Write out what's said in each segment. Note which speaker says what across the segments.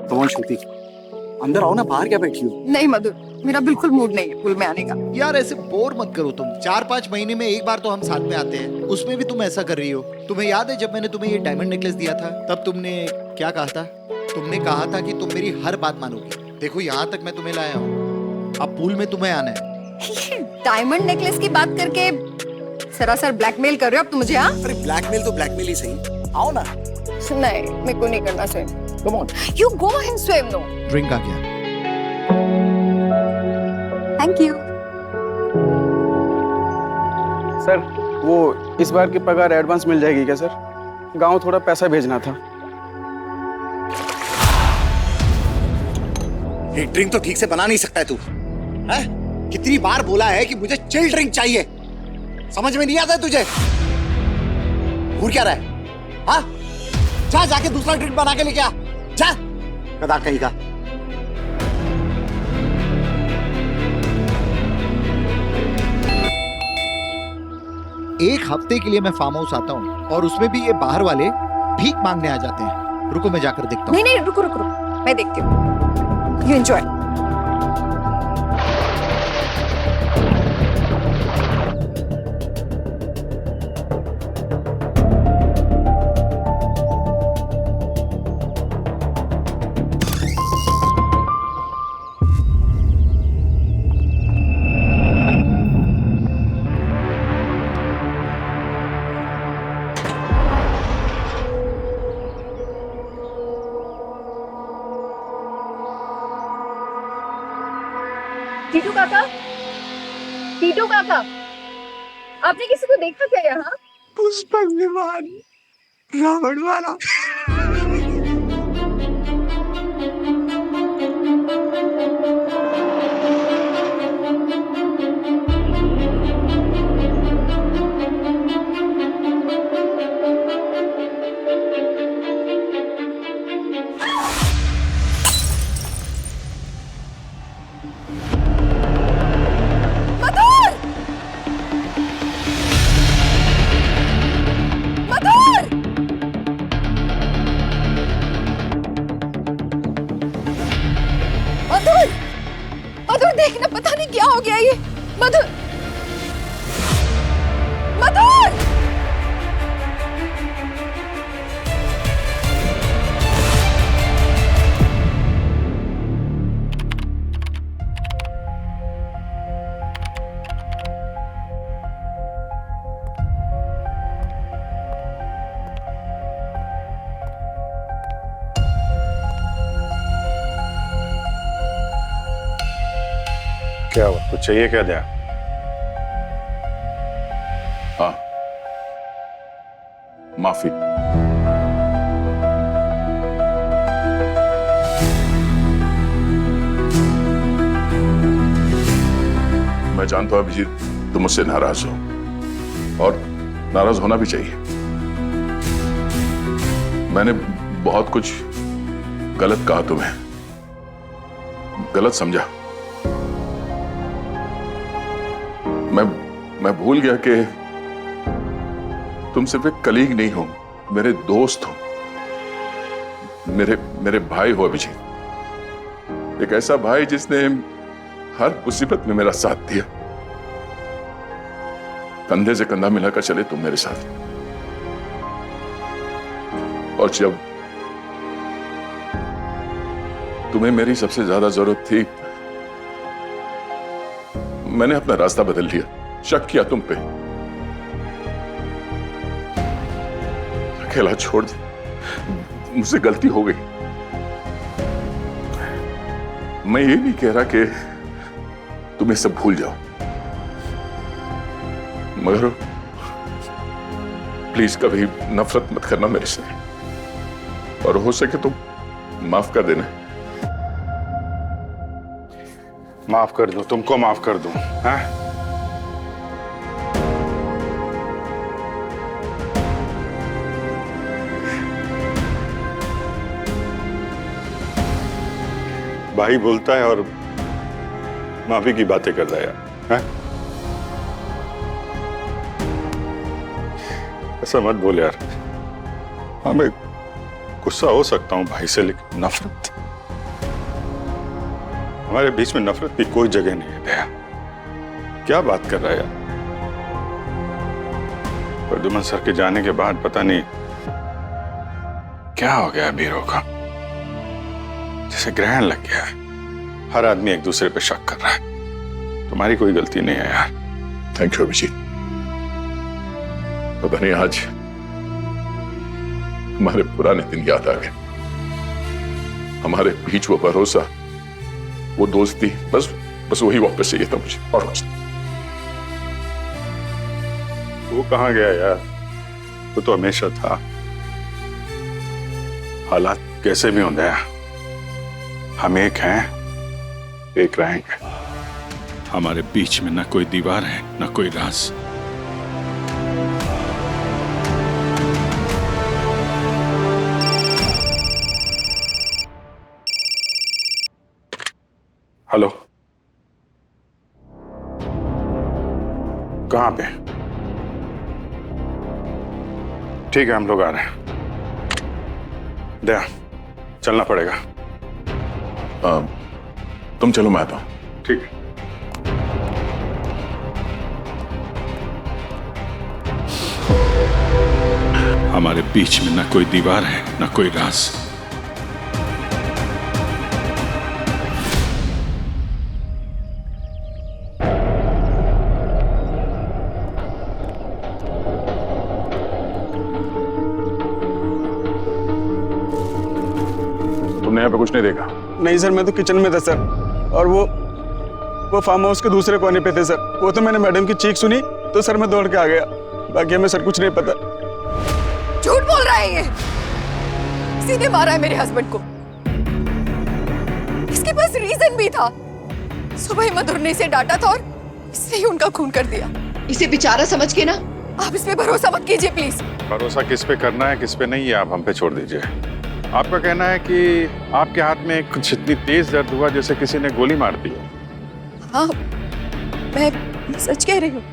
Speaker 1: कौन श्रुति, अंदर आओ ना, बाहर क्या बैठी हो?
Speaker 2: नहीं मधुर, मेरा बिल्कुल मूड नहीं है पूल में आने का।
Speaker 3: यार ऐसे बोर मत करो तुम। 4-5 महीने में एक बार तो हम साथ में आते हैं, उसमें भी तुम ऐसा कर रही हो। तुम्हें याद है जब मैंने तुम्हें ये डायमंड नेकलेस दिया था, तब तुमने क्या कहा था? तुमने कहा था कि तुम मेरी हर बात मानोगी। देखो यहाँ तक मैं तुम्हें लाया हूँ, अब पूल में तुम्हें आना है।
Speaker 2: डायमंड नेकलेस की बात करके सरासर ब्लैकमेल कर रहे हो अब तुम मुझे। हाँ,
Speaker 1: अरे ब्लैकमेल तो ब्लैकमेल ही सही, आओ ना।
Speaker 2: नहीं मेरे को नहीं करना swim.
Speaker 1: Come on.
Speaker 2: You go and swim. No
Speaker 3: drink आ गया।
Speaker 2: Thank you.
Speaker 4: सर वो इस बार की पगार एडवांस मिल जाएगी क्या सर? गांव थोड़ा पैसा भेजना था।
Speaker 1: एक ड्रिंक तो ठीक से बना नहीं सकता है तू? हैं? कितनी बार बोला है कि मुझे चिल ड्रिंक चाहिए, समझ में नहीं आता है तुझे? घूर क्या रहा है? हाँ, जा जाके दूसरा ड्रिंक बना के लेके आ, जा। गधा कहीं का।
Speaker 3: एक हफ्ते के लिए मैं फार्म हाउस आता हूँ और उसमें भी ये बाहर वाले भीख मांगने आ जाते हैं। रुको मैं जाकर देखता हूँ।
Speaker 2: नहीं नहीं रुको रुको रुको, मैं देखती हूँ। You enjoy. टीटू काका, टीटू काका, आपने किसी को देखा क्या यहाँ?
Speaker 1: पुष्पक विमान, रावण वाला।
Speaker 2: मधुर, मधुर देखना, पता नहीं क्या हो गया ये। मधुर, मधुर।
Speaker 5: क्या हुआ? कुछ चाहिए क्या दया?
Speaker 6: हाँ, माफी। मैं जानता हूं अभिजीत, तुम मुझसे नाराज हो और नाराज होना भी चाहिए। मैंने बहुत कुछ गलत कहा, तुम्हें गलत समझा। मैं भूल गया कि तुम सिर्फ एक कलीग नहीं हो, मेरे दोस्त हो, मेरे भाई हो अभिजीत। एक ऐसा भाई जिसने हर मुसीबत में मेरा साथ दिया। कंधे से कंधा मिलाकर चले तुम मेरे साथ। और जब तुम्हें मेरी सबसे ज्यादा जरूरत थी, मैंने अपना रास्ता बदल लिया, शक किया तुम पे, अकेला छोड़ दिया। मुझसे गलती हो गई। मैं ये नहीं कह रहा कि तुम ये सब भूल जाओ, मगर प्लीज कभी नफरत मत करना मेरे से, और हो सके तो माफ कर देना।
Speaker 5: माफ कर दूं? तुमको माफ कर दूं? हैं? भाई बोलता है और माफी की बातें कर रहा है यार, हैं? ऐसा मत बोल यार। हाँ मैं गुस्सा हो सकता हूं भाई से, लेकिन नफरत हमारे बीच में नफरत की कोई जगह नहीं है दया। क्या बात कर रहा है यार? प्रद्युमन सर के जाने के बाद पता नहीं क्या हो गया बीरो का, जैसे ग्रहण लग गया है। हर आदमी एक दूसरे पे शक कर रहा है। तुम्हारी कोई गलती नहीं है यार।
Speaker 6: Thank you Abhijit. पता नहीं आज हमारे पुराने दिन याद आ गए। हमारे बीच वो भरोसा, वो दोस्ती, बस वही वापस चाहिए था मुझे, और कुछ नहीं।
Speaker 5: वो कहाँ गया यार? वो तो हमेशा था। हालात कैसे भी हों दया, हम एक हैं, एक रहेंगे। हमारे बीच में ना कोई दीवार है, ना कोई राज। हेलो, कहाँ पे? ठीक है, हम लोग आ रहे हैं। दया, चलना पड़ेगा।
Speaker 6: तुम चलो, मैं आता हूं।
Speaker 5: ठीक है। हमारे बीच में ना कोई दीवार है, ना कोई राज।
Speaker 6: तुमने यहाँ पे कुछ नहीं देखा?
Speaker 4: नहीं सर, मैं तो किचन में था सर, और वो फार्म हाउस के दूसरे कोने पे थे सर। वो तो मैंने मैडम की चीख सुनी तो सर मैं दौड़ के आ गया। बाकी हमें सर कुछ नहीं पता।
Speaker 2: झूठ बोल रहा है ये। सीधे मारा है मेरे हस्बैंड को। इसके पास रीजन भी था। सुबह ही मधुर ने इसे डांटा था और इसने ही उनका खून कर दिया।
Speaker 7: इसे बेचारा समझ के ना
Speaker 2: आप इस पे भरोसा मत कीजिए प्लीज।
Speaker 5: भरोसा किस पे करना है, किस पे नहीं, ये आप हम पे छोड़ दीजिए। आपका कहना है कि आपके हाथ में कुछ इतनी तेज दर्द हुआ जैसे किसी ने गोली मार दी।
Speaker 2: हाँ, मैं सच कह रही हूँ।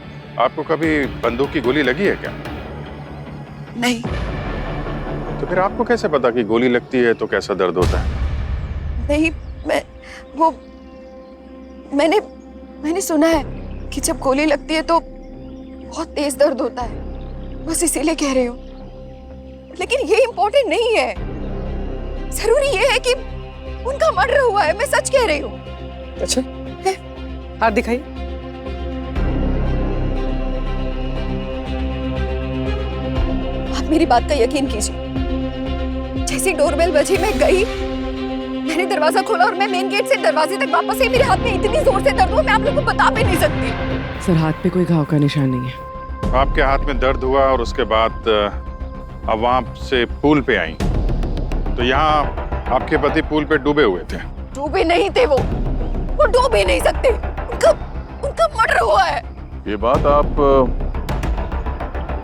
Speaker 5: आपको कभी बंदूक की गोली लगी है क्या?
Speaker 2: नहीं।
Speaker 5: तो फिर आपको कैसे पता कि गोली लगती है तो कैसा दर्द होता है?
Speaker 2: नहीं, मैंने सुना है कि जब गोली लगती है तो बहुत तेज दर्द होता है। बस इसीलिए कह रही हूँ। लेकिन ये इम्पोर्टेंट नहीं है। जरूरी ये है कि उनका मर्डर हुआ है। मैं सच कह रही हूँ।
Speaker 8: अच्छा, हाथ दिखाइए।
Speaker 2: आप मेरी बात का यकीन कीजिए। जैसी डोरबेल बजी मैं गई, मैंने दरवाजा खोला और मैं मेन गेट से दरवाजे तक वापस आई। मेरे हाथ में इतनी जोर से दर्द हुआ मैं आप लोगों को बता भी नहीं सकती।
Speaker 8: सर, हाथ पे कोई घाव का निशान नहीं है।
Speaker 5: आपके हाथ में दर्द हुआ और उसके बाद अब वहां से पूल पे आई, तो यहाँ आपके पति पूल पे डूबे हुए थे।
Speaker 2: डूबे नहीं थे वो डूब ही नहीं सकते। उनका मर्डर हुआ है।
Speaker 6: ये बात आप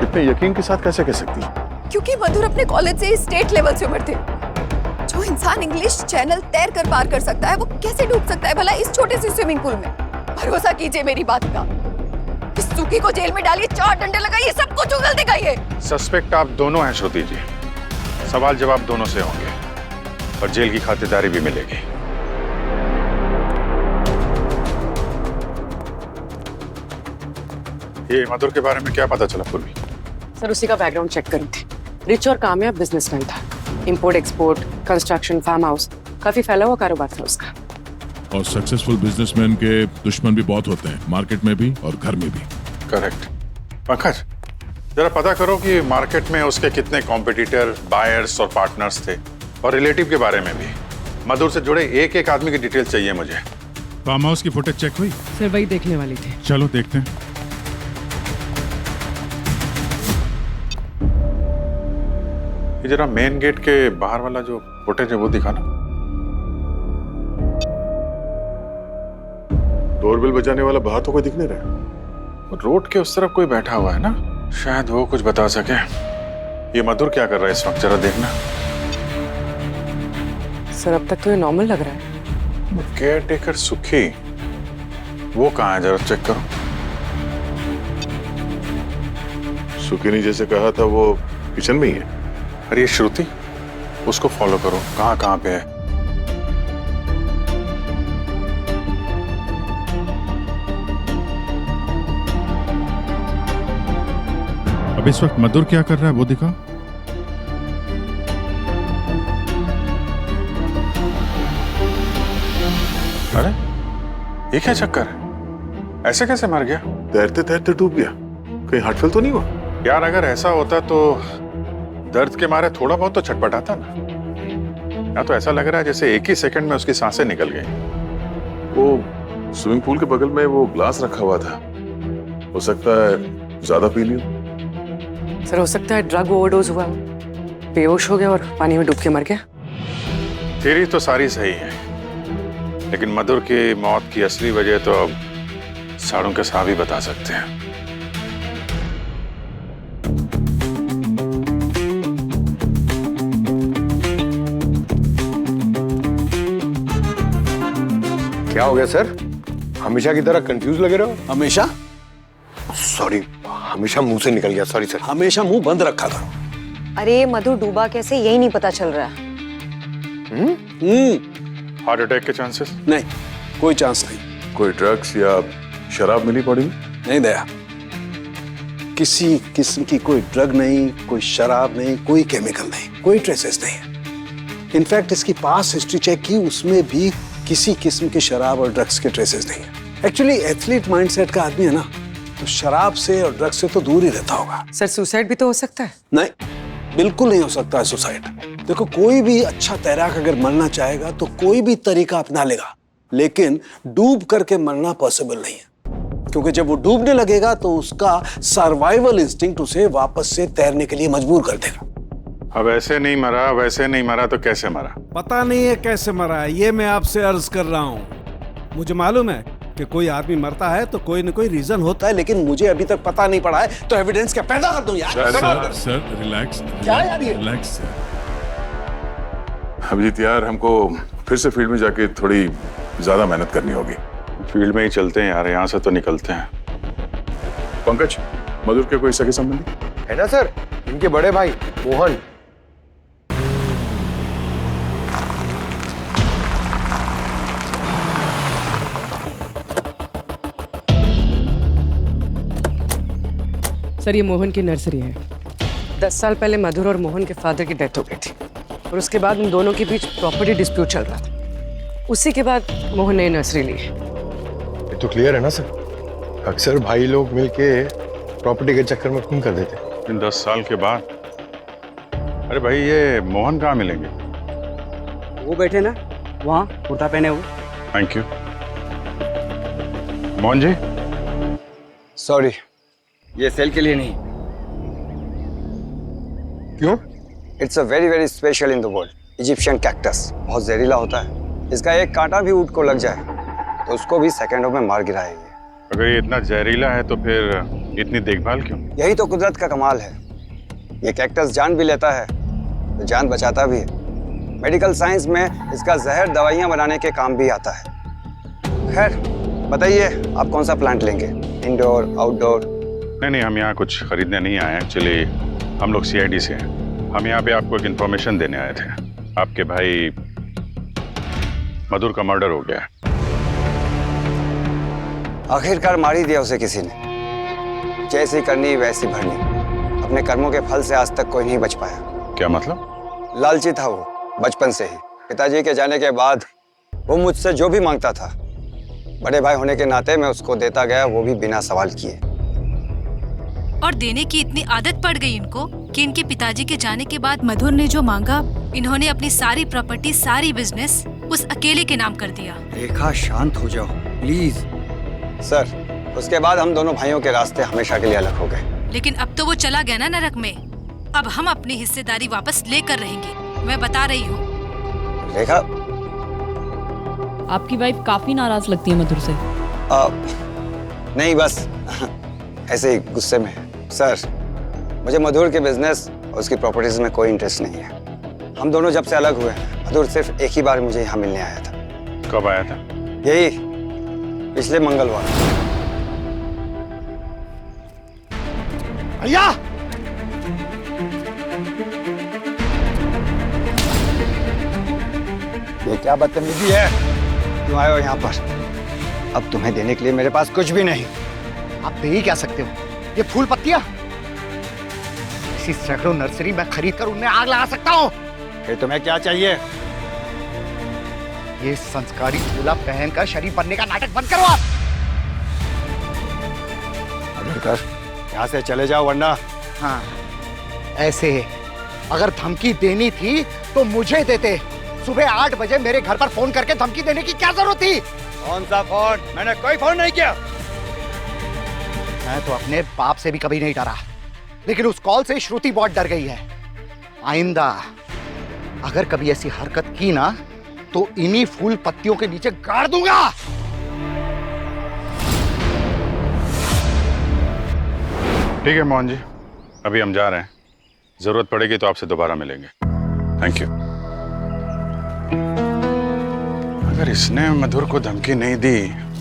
Speaker 6: इतने यकीन के साथ कैसे कह सकती हैं?
Speaker 2: क्योंकि मधुर अपने कॉलेज से स्टेट लेवल स्विमर थे। जो इंसान इंग्लिश चैनल तैर कर पार कर सकता है वो कैसे डूब सकता है भला इस छोटे से स्विमिंग पूल में? भरोसा कीजिए मेरी बात का। इस सुखी को जेल में डालिए, 4 डंडे लगाइए, सब कुछ उगल दिखाइए।
Speaker 5: सस्पेक्ट आप दोनों हैं श्रुति जी। सवाल जवाब दोनों से होंगे और जेल की खातिरदारी भी मिलेगी। ये मधुर के बारे में क्या पता चला पूर्वी?
Speaker 8: सर, उसी का बैकग्राउंड चेक करी थी। रिच और कामयाब बिजनेसमैन था। Import export, construction, farm house, काफी फैला हुआ कारोबार था उसका।
Speaker 9: और सक्सेसफुल बिजनेसमैन के दुश्मन भी बहुत होते हैं, मार्केट में भी और घर में भी।
Speaker 5: करेक्ट। पंकज, जरा पता करो कि मार्केट में उसके कितने कॉम्पिटिटर, बायर्स और पार्टनर्स थे, और रिलेटिव के बारे में भी। मधुर से जुड़े एक एक आदमी की डिटेल चाहिए मुझे।
Speaker 9: फार्म हाउस की फुटेज चेक हुई?
Speaker 8: सर, वही देखने वाली थी।
Speaker 9: चलो देखते हैं।
Speaker 5: ये जरा मेन गेट के बाहर वाला जो फुटेज है वो दिखाना।
Speaker 6: डोरबेल बजाने वाला बाहर तो कोई दिख नहीं रहा।
Speaker 5: रोड के उस तरफ कोई बैठा हुआ है ना, शायद वो कुछ बता सके। ये मधुर क्या कर रहा है इस वक्त, जरा देखना।
Speaker 8: सर, अब तक तो ये नॉर्मल लग रहा है।
Speaker 5: केयर टेकर सुखी, वो कहाँ है, जरा चेक करो।
Speaker 6: सुखी ने जैसे कहा था वो किचन में ही है।
Speaker 5: अरे ये श्रुति, उसको फॉलो करो, कहाँ कहाँ पे है।
Speaker 9: इस वक्त मधुर क्या कर रहा है वो दिखा।
Speaker 5: अरे ये क्या चक्कर है? ऐसे कैसे मर गया?
Speaker 6: तैरते तैरते डूब गया। कहीं हार्ट फेल तो नहीं हुआ?
Speaker 5: यार अगर ऐसा होता तो दर्द के मारे थोड़ा बहुत तो छटपटाता ना। या तो ऐसा लग रहा है जैसे एक ही सेकंड में उसकी सांसें निकल गई।
Speaker 6: वो स्विमिंग पूल के बगल में वो ग्लास रखा हुआ था, हो सकता है ज्यादा पी लियो।
Speaker 8: सर हो सकता है ड्रग ओवरडोज हुआ, बेहोश हो गया और पानी में डूब के मर गया।
Speaker 5: थ्योरी तो सारी सही है, लेकिन मधुर की मौत की असली वजह तो अब साड़ों के साहब ही बता सकते हैं।
Speaker 7: क्या हो गया सर? हमेशा की तरह कंफ्यूज लगे रहो।
Speaker 10: हमेशा?
Speaker 7: सॉरी, हमेशा मुंह से निकल गया, सॉरी सर।
Speaker 10: हमेशा मुंह बंद रखा करो।
Speaker 11: अरे मधुर डूबा कैसे यही नहीं पता चल रहा।
Speaker 5: हार्ट अटैक के चांसेस?
Speaker 10: नहीं, कोई चांस नहीं।
Speaker 6: कोई ड्रग्स या शराब मिली बॉडी में?
Speaker 10: नहीं दया, किसी किस्म की कोई ड्रग नहीं, कोई शराब नहीं, कोई केमिकल नहीं, कोई ट्रेसेस नहीं है। इनफैक्ट इसकी पास्ट हिस्ट्री चेक की, उसमें भी किसी किस्म की शराब और ड्रग्स के ट्रेसेस नहीं है। एक्चुअली एथलीट माइंडसेट का आदमी है ना, तो शराब से और ड्रग्स से तो दूर ही रहता होगा।
Speaker 8: सर सुसाइड भी तो हो सकता है।
Speaker 10: नहीं, बिल्कुल नहीं हो सकता है सुसाइड। देखो, कोई भी अच्छा तैराक अगर मरना चाहेगा तो कोई भी तरीका अपना लेगा, लेकिन डूब करके मरना पॉसिबल नहीं है, क्योंकि जब वो डूबने लगेगा तो उसका सर्वाइवल इंस्टिंक्ट उसे वापस से तैरने के लिए मजबूर कर देगा।
Speaker 5: अब ऐसे नहीं मरा, वैसे नहीं मरा तो कैसे मरा?
Speaker 12: पता नहीं है कैसे मरा है, ये मैं आपसे अर्ज कर रहा हूँ। मुझे मालूम है कि कोई आदमी मरता है तो कोई न कोई रीजन होता है,
Speaker 10: लेकिन मुझे अभी तक पता नहीं पड़ा है, तो एविडेंस क्या पैदा कर दूं यार?
Speaker 9: Sir relax.
Speaker 10: क्या यार ये?
Speaker 9: रिलैक्स।
Speaker 6: अभिजीत यार, हमको फिर से फील्ड में जाके थोड़ी ज्यादा मेहनत करनी होगी।
Speaker 5: फील्ड में ही चलते हैं यार, यहाँ से तो निकलते हैं।
Speaker 6: पंकज, मधुर के कोई सगे संबंधी
Speaker 7: है ना सर? इनके बड़े भाई मोहन।
Speaker 8: सर ये मोहन की नर्सरी है। 10 साल पहले मधुर और मोहन के फादर की डेथ हो गई थी और उसके बाद उन दोनों के बीच प्रॉपर्टी डिस्प्यूट चल रहा था। उसी के बाद मोहन ने नर्सरी ली।
Speaker 7: ये तो क्लियर है ना सर? अक्सर भाई लोग मिलके प्रॉपर्टी के चक्कर में खून कर देते।
Speaker 5: इन 10 साल के बाद? अरे भाई, ये मोहन कहाँ मिलेंगे?
Speaker 13: वो बैठे ना वहाँ, कुर्ता पहने हुए।
Speaker 5: Thank you. Mohan ji?
Speaker 7: Sorry,
Speaker 13: ये सेल के लिए नहीं।
Speaker 7: क्यों?
Speaker 13: It's a very very special in the world. Egyptian cactus बहुत जहरीला होता है। इसका एक कांटा भी ऊँट को लग जाए तो उसको भी सेकंडों में मार गिराएगी।
Speaker 5: अगर ये इतना जहरीला है तो फिर इतनी देखभाल क्यों?
Speaker 13: यही तो कुदरत का कमाल है। ये कैक्टस जान भी लेता है तो जान बचाता भी है। मेडिकल साइंस में इसका जहर दवाइयाँ बनाने के काम भी आता है। खैर बताइए, आप कौन सा प्लांट लेंगे? Indoor, outdoor?
Speaker 5: नहीं, हम यहाँ कुछ खरीदने नहीं आए। एक्चुअली हम लोग CID से हैं। हम यहाँ पे आपको एक इन्फॉर्मेशन देने आए थे। आपके भाई मधुर का मर्डर हो गया है।
Speaker 13: आखिरकार मार ही दिया उसे किसी ने। जैसी करनी वैसी भरनी। अपने कर्मों के फल से आज तक कोई नहीं बच पाया।
Speaker 5: क्या मतलब?
Speaker 13: लालची था वो बचपन से ही। पिताजी के जाने के बाद वो मुझसे जो भी मांगता था, बड़े भाई होने के नाते मैं उसको देता गया, वो भी बिना सवाल किए।
Speaker 14: और देने की इतनी आदत पड़ गई इनको कि इनके पिताजी के जाने के बाद मधुर ने जो मांगा, इन्होंने अपनी सारी प्रॉपर्टी, सारी बिजनेस उस अकेले के नाम कर दिया।
Speaker 13: रेखा शांत हो जाओ प्लीज। सर, उसके बाद हम दोनों भाइयों के रास्ते हमेशा के लिए अलग हो गए।
Speaker 14: लेकिन अब तो वो चला गया ना नरक में। अब हम अपनी हिस्सेदारी वापस लेकर रहेंगे, मैं बता रही हूँ।
Speaker 13: रेखा,
Speaker 11: आपकी वाइफ काफी नाराज लगती है मधुर से।
Speaker 13: नहीं, बस ऐसे ही गुस्से में। सर, मुझे मधुर के बिजनेस और उसकी प्रॉपर्टीज में कोई इंटरेस्ट नहीं है। हम दोनों जब से अलग हुए हैं, मधुर सिर्फ एक ही बार मुझे यहाँ मिलने आया था।
Speaker 5: कब आया था?
Speaker 13: यही पिछले मंगलवार।
Speaker 1: भैया!
Speaker 13: ये क्या बदतमीजी है? क्यों आए हो यहाँ पर? अब तुम्हें देने के लिए मेरे पास कुछ भी नहीं।
Speaker 1: आप दे ही क्या सकते हो? ये फूल पत्तियां? ऐसी सैकड़ों नर्सरी मैं खरीद कर उनमें आग लगा सकता हूँ।
Speaker 13: फिर तुम्हें क्या चाहिए?
Speaker 1: ये संस्कारी दूल्हा बहन का शरीफ बनने का नाटक बंद करो आप।
Speaker 13: कर यहाँ से चले जाओ वरना।
Speaker 1: हाँ, ऐसे अगर धमकी देनी थी तो मुझे देते। सुबह 8 बजे मेरे घर पर फोन करके धमकी देने की क्या जरूरत थी?
Speaker 13: कौन सा फोन? मैंने कोई फोन नहीं किया।
Speaker 1: मैं तो अपने बाप से भी कभी नहीं डरा, लेकिन उस कॉल से श्रुति बहुत डर गई है। आइंदा अगर कभी ऐसी हरकत की ना तो इन्हीं फूल पत्तियों के नीचे गाड़ दूंगा।
Speaker 5: ठीक है मोहन जी, अभी हम जा रहे हैं। जरूरत पड़ेगी तो आपसे दोबारा मिलेंगे। Thank you. अगर इसने मधुर को धमकी नहीं दी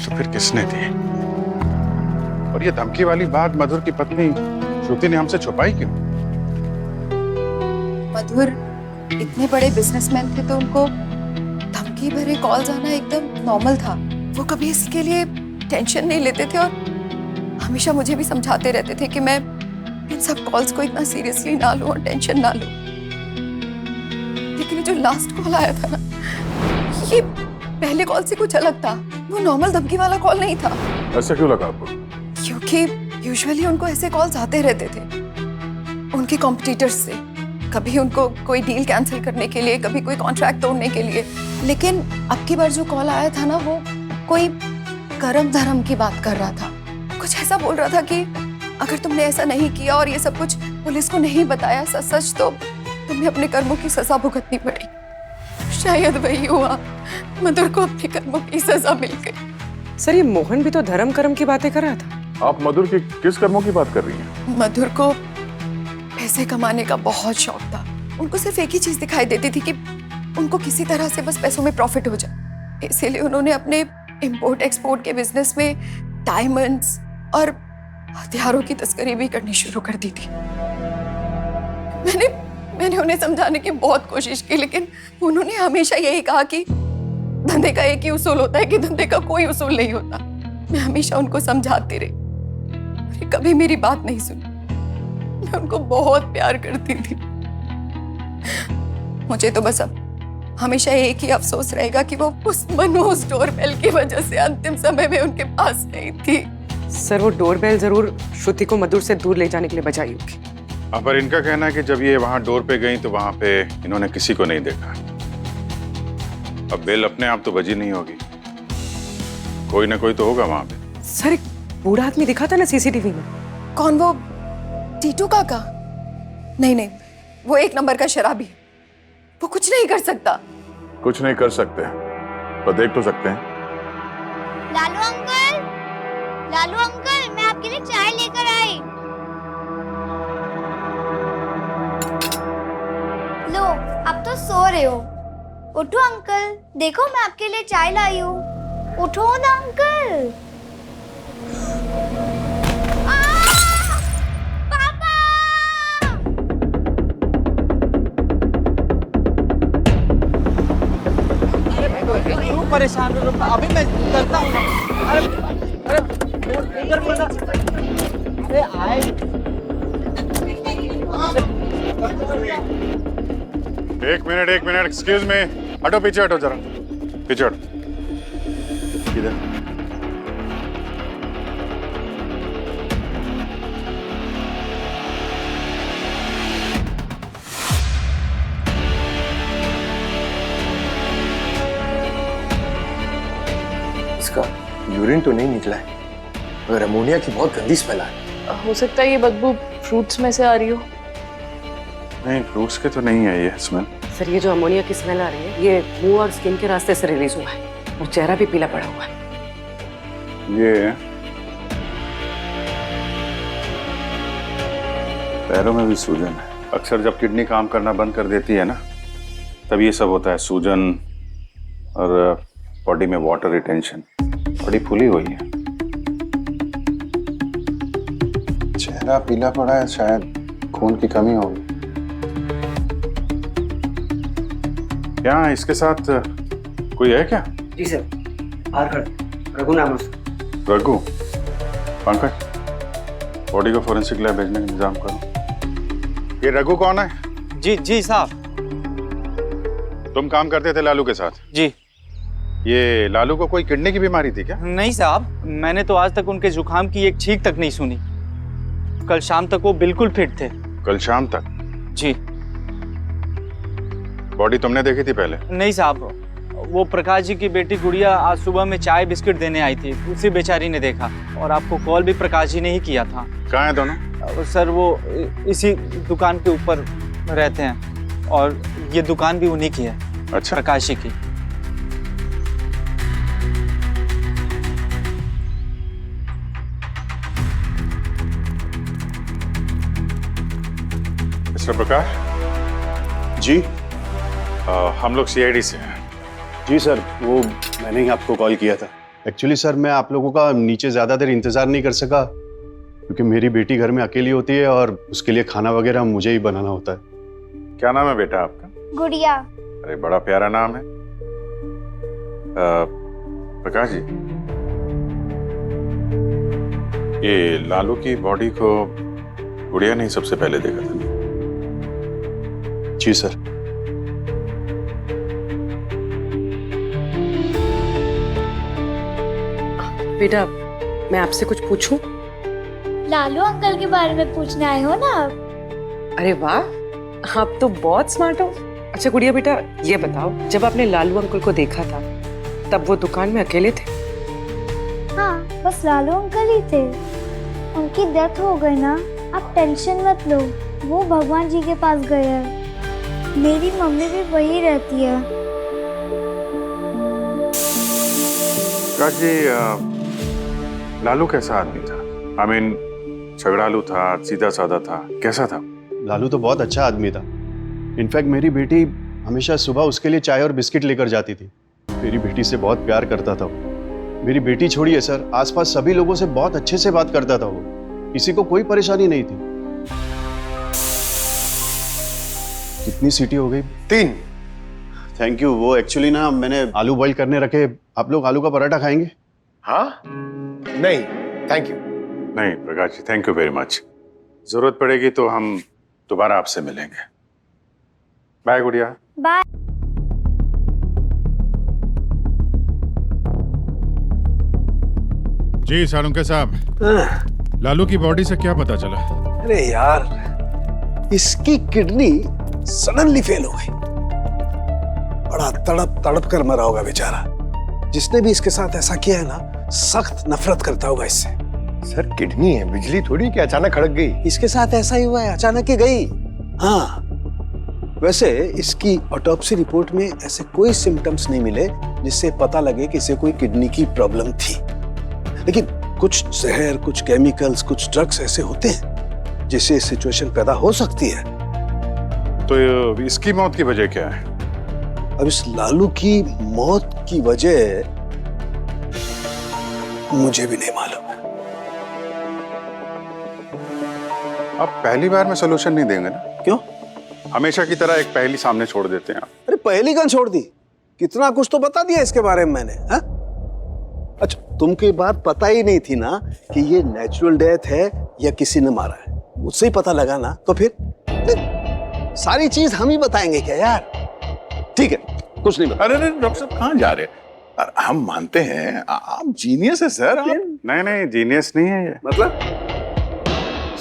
Speaker 5: तो फिर किसने दी? और ये धमकी वाली बात मधुर की पत्नी श्रुति ने हमसे छुपाई क्यों?
Speaker 2: मधुर इतने बड़े बिजनेसमैन थे तो उनको धमकी भरे कॉल आना एकदम नॉर्मल था। वो कभी इसके लिए टेंशन नहीं लेते थे और हमेशा मुझे भी समझाते रहते थे कि मैं इन सब कॉल्स को इतना सीरियसली ना लूं और टेंशन ना लूं। लेकिन जो लास्ट कॉल आया था ना, ये पहले कॉल से कुछ अलग था। वो नॉर्मल धमकी वाला कॉल नहीं था।
Speaker 5: ऐसा क्यों लगा आपको?
Speaker 2: क्योंकि यूजुअली उनको ऐसे कॉल्स आते रहते थे उनके कॉम्पिटिटर्स से। कभी उनको कोई डील कैंसिल करने के लिए, कभी कोई कॉन्ट्रैक्ट तोड़ने के लिए। लेकिन अब की बार जो कॉल आया था ना, वो कोई कर्म धर्म की बात कर रहा था। कुछ ऐसा बोल रहा था कि अगर तुमने ऐसा नहीं किया और ये सब कुछ पुलिस को नहीं बताया सच सच, तो तुम्हें अपने कर्मों की सजा भुगतनी पड़ेगी। शायद वही हुआ, मधुर को अपने कर्मों की सजा मिल गई।
Speaker 8: सर, ये मोहन भी तो धर्म कर्म की बातें कर रहा था।
Speaker 5: आप मधुर के किस कर्मों की बात कर रही हैं?
Speaker 2: मधुर को पैसे कमाने का बहुत शौक था। उनको सिर्फ एक ही चीज दिखाई देती थी कि उनको किसी तरह से बस पैसों में प्रॉफिट हो जाए। इसीलिए उन्होंने अपने इंपोर्ट एक्सपोर्ट के बिजनेस में डायमंड्स और हथियारों की तस्करी भी करनी शुरू कर दी थी। मैंने उन्हें समझाने की बहुत कोशिश की, लेकिन उन्होंने हमेशा यही कहा कि धंधे का एक ही उसूल होता है कि धंधे का कोई उसूल नहीं होता। मैं हमेशा उनको समझाती रही, और कभी मेरी बात नहीं सुनी। मैं उनको बहुत प्यार करती थी। मुझे तो बस अब हमेशा एक ही अफसोस रहेगा कि वो उस मनोज डोरबेल की वजह से अंतिम समय में उनके पास नहीं थी।
Speaker 8: सर, वो डोरबेल जरूर श्रुति को मधुर से दूर ले जाने के लिए बजाई होगी।
Speaker 5: पर इनका कहना है कि जब ये वहां डोर पे गई तो वहां पे इन्होंने किसी को नहीं देखा। अब बेल अपने आप तो बजी नहीं होगी, कोई ना कोई तो होगा वहां पे।
Speaker 8: सर, एक बूढ़ा आदमी दिखा था ना सीसीटीवी में।
Speaker 2: कौन? वो टीटू काका? नहीं, वो एक नंबर का शराबी है। वो कुछ नहीं कर सकता।
Speaker 5: कुछ नहीं कर सकते पर देख तो सकते हैं।
Speaker 15: लालू अंकल, मैं आपके लिए चाय लेकर आई। लो, अब तो सो रहे हो। उठो अंकल, देखो मैं आपके लिए चाय लाई हूँ। उठो ना अंकल।
Speaker 16: परेशान हो, अभी मैं करता हूँ। अरे आए।
Speaker 5: एक मिनट, एक्सक्यूज मी। हटो, पीछे हटो जरा, पीछे हटो। किधर?
Speaker 7: यूरिन तो नहीं निकला है, मगर अमोनिया की बहुत गंदी स्मेल आ रही है।
Speaker 11: हो सकता है ये बदबू फ्रूट्स में से आ रही हो।
Speaker 5: नहीं, फ्रूट्स के तो नहीं है ये स्मेल।
Speaker 8: सर, ये जो अमोनिया की स्मेल आ रही है, ये मुंह और स्किन के रास्ते से रिलीज हुआ है और चेहरा भी पीला पड़ा हुआ है।
Speaker 5: ये पैरों में भी सूजन है। अक्सर जब किडनी काम करना बंद कर देती है ना, तब ये सब होता है। सूजन और बॉडी में वाटर रिटेंशन। बड़ी फूली हुई है।
Speaker 10: चेहरा पीला पड़ा है, शायद खून की कमी होगी।
Speaker 5: क्या इसके साथ कोई है क्या?
Speaker 16: जी सर, बाहर खड़े, रघु नाम है उसका।
Speaker 5: रघु? पंकज, बॉडी को फोरेंसिक लैब भेजने का इंतजाम करो। ये रघु कौन है?
Speaker 17: जी साहब।
Speaker 5: तुम काम करते थे लालू के साथ?
Speaker 17: जी।
Speaker 5: ये लालू को कोई किडनी की बीमारी थी क्या?
Speaker 17: नहीं साहब, मैंने तो आज तक उनके जुकाम की एक छींक तक नहीं सुनी। कल शाम तक वो बिल्कुल फिट थे।
Speaker 5: कल शाम तक?
Speaker 17: जी।
Speaker 5: बॉडी तुमने देखी थी पहले?
Speaker 17: नहीं साहब, वो प्रकाश जी की बेटी गुड़िया आज सुबह में चाय बिस्किट देने आई थी, उसी बेचारी ने देखा। और आपको कॉल भी प्रकाश जी ने ही किया था।
Speaker 5: कहाँ है दोनों?
Speaker 17: सर वो इसी दुकान के ऊपर रहते हैं और ये दुकान भी उन्हीं की है।
Speaker 5: अच्छा।
Speaker 17: प्रकाश जी की।
Speaker 5: मिस्टर प्रकाश
Speaker 7: जी।
Speaker 5: हम लोग सीआईडी से हैं।
Speaker 7: जी सर, वो मैंने ही आपको कॉल किया था। एक्चुअली सर मैं आप लोगों का नीचे ज़्यादा देर इंतज़ार नहीं कर सका क्योंकि मेरी बेटी घर में अकेली होती है और उसके लिए खाना वगैरह मुझे ही बनाना होता है।
Speaker 5: क्या नाम है बेटा आपका?
Speaker 15: गुड़िया।
Speaker 5: अरे बड़ा प्यारा नाम है। प्रकाश जी, ये लालू की बॉडी को गुड़िया ने सबसे पहले देखा था?
Speaker 7: जी सर।
Speaker 8: बेटा, मैं आपसे कुछ पूछूं?
Speaker 15: लालू अंकल के बारे में पूछने आए हो ना आप?
Speaker 8: अरे वाह, आप तो बहुत स्मार्ट हो। अच्छा गुड़िया बेटा, ये बताओ, जब आपने लालू अंकल को देखा था तब वो दुकान में अकेले थे?
Speaker 15: हाँ, बस लालू अंकल ही थे। उनकी डेथ हो गई ना, आप टेंशन मत लो, वो भगवान जी के पास गए हैं। मेरी मम्मी भी वही रहती है।
Speaker 5: प्रकाश जी, लालू कैसा आदमी था? I mean, झगड़ालू था, सीधा साधा था, कैसा था?
Speaker 7: लालू तो बहुत अच्छा आदमी था। इनफैक्ट मेरी बेटी हमेशा सुबह उसके लिए चाय और बिस्किट लेकर जाती थी। मेरी बेटी से बहुत प्यार करता था वो। मेरी बेटी छोड़िए सर, आसपास सभी लोगों से बहुत अच्छे से बात करता था वो। किसी को कोई परेशानी नहीं थी। कितनी सीटी हो गई? 3। Thank you. वो एक्चुअली ना मैंने आलू बॉईल करने रखे। आप लोग आलू का पराठा खाएंगे? हाँ? नहीं, थैंक यू।
Speaker 5: नहीं Prakash ji, thank you very much. जरूरत पड़ेगी तो हम दोबारा आपसे मिलेंगे। बाय गुड़िया।
Speaker 15: बाय।
Speaker 5: जी सालुंके साहब, लालू की बॉडी से क्या पता चला?
Speaker 10: अरे यार, इसकी किडनी सडनली फेल हो गई। बड़ा तड़प तड़प कर मरा होगा बेचारा। जिसने भी इसके साथ ऐसा किया है ना, सख्त नफरत करता होगा इससे।
Speaker 7: सर किडनी है, बिजली थोड़ी कि अचानक खड़क गई।
Speaker 10: इसके साथ ऐसा ही हुआ है, अचानक ही गई। हाँ, वैसे इसकी ऑटोप्सी रिपोर्ट में ऐसे कोई सिम्टम्स नहीं मिले जिससे पता लगे कि इसे कोई किडनी की प्रॉब्लम थी। लेकिन कुछ जहर, कुछ केमिकल्स, कुछ ड्रग्स ऐसे होते हैं जिससे सिचुएशन पैदा हो सकती है।
Speaker 5: तो इसकी मौत की वजह क्या है?
Speaker 10: अब इस लालू की मौत की वजह मुझे भी नहीं मालूम।
Speaker 5: आप पहली बार में सोल्यूशन नहीं देंगे ना?
Speaker 10: क्यों?
Speaker 5: हमेशा की तरह एक पहेली सामने छोड़ देते हैं आप।
Speaker 10: अरे पहली कौन छोड़ दी? कितना कुछ तो बता दिया इसके बारे में मैंने। हा? अच्छा, तुमको ये बात पता ही नहीं थी ना कि ये नेचुरल डेथ है या किसी ने मारा है? मुझसे ही पता लगा ना, तो फिर सारी चीज हम ही बताएंगे क्या यार? ठीक है, कुछ नहीं बता।
Speaker 6: अरे डॉक्टर साहब कहाँ जा रहे हैं? हम मानते हैं आप जीनियस है सर। आप
Speaker 5: नहीं जीनियस नहीं है ये।
Speaker 6: मतलब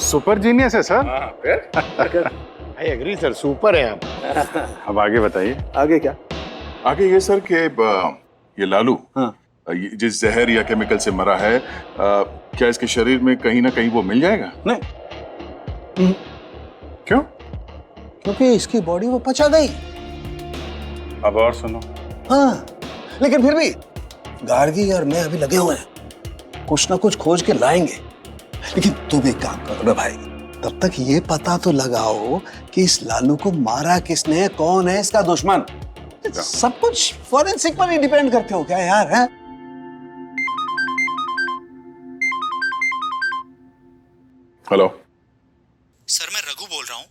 Speaker 5: सुपर जीनियस है sir.
Speaker 7: I agree sir, super है आप।
Speaker 5: अब आगे बताइए।
Speaker 10: आगे क्या?
Speaker 6: आगे ये सर कि ये लालू ये जिस जहर या केमिकल से मरा है, क्या इसके शरीर में कहीं ना कहीं वो मिल जाएगा?
Speaker 10: नहीं।
Speaker 6: क्यों?
Speaker 10: क्योंकि इसकी बॉडी वो पचा गई।
Speaker 5: अब और सुनो।
Speaker 10: हाँ, लेकिन फिर भी गार्गी और मैं अभी लगे हुए हैं, कुछ ना कुछ खोज के लाएंगे। लेकिन तुम एक काम करो ना भाई, तब तक ये पता तो लगाओ कि इस लालू को मारा किसने, कौन है इसका दुश्मन। सब कुछ फॉरेंसिक पर ही डिपेंड करते हो क्या यार? है
Speaker 6: हेलो
Speaker 18: सर, मैं रघु बोल रहा हूँ।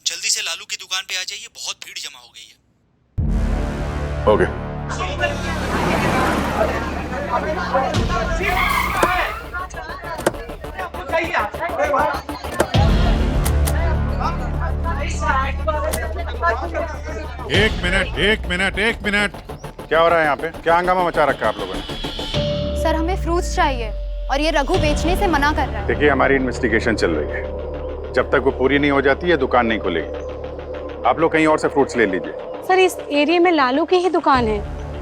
Speaker 18: जल्दी से लालू की दुकान पे आ जाइए, बहुत भीड़ जमा हो गई है।
Speaker 6: ओके।
Speaker 5: एक मिनट क्या हो रहा है यहाँ पे? क्या हंगामा मचा रखा है आप लोगों ने?
Speaker 19: सर हमें फ्रूट्स चाहिए और ये रघु बेचने से मना कर रहा है।
Speaker 5: देखिए हमारी इन्वेस्टिगेशन चल रही है, जब तक वो पूरी नहीं हो जाती है दुकान नहीं खुलेगी। आप लोग कहीं और से फ्रूट्स ले लीजिए।
Speaker 20: सर इस एरिया में लालू की ही दुकान है।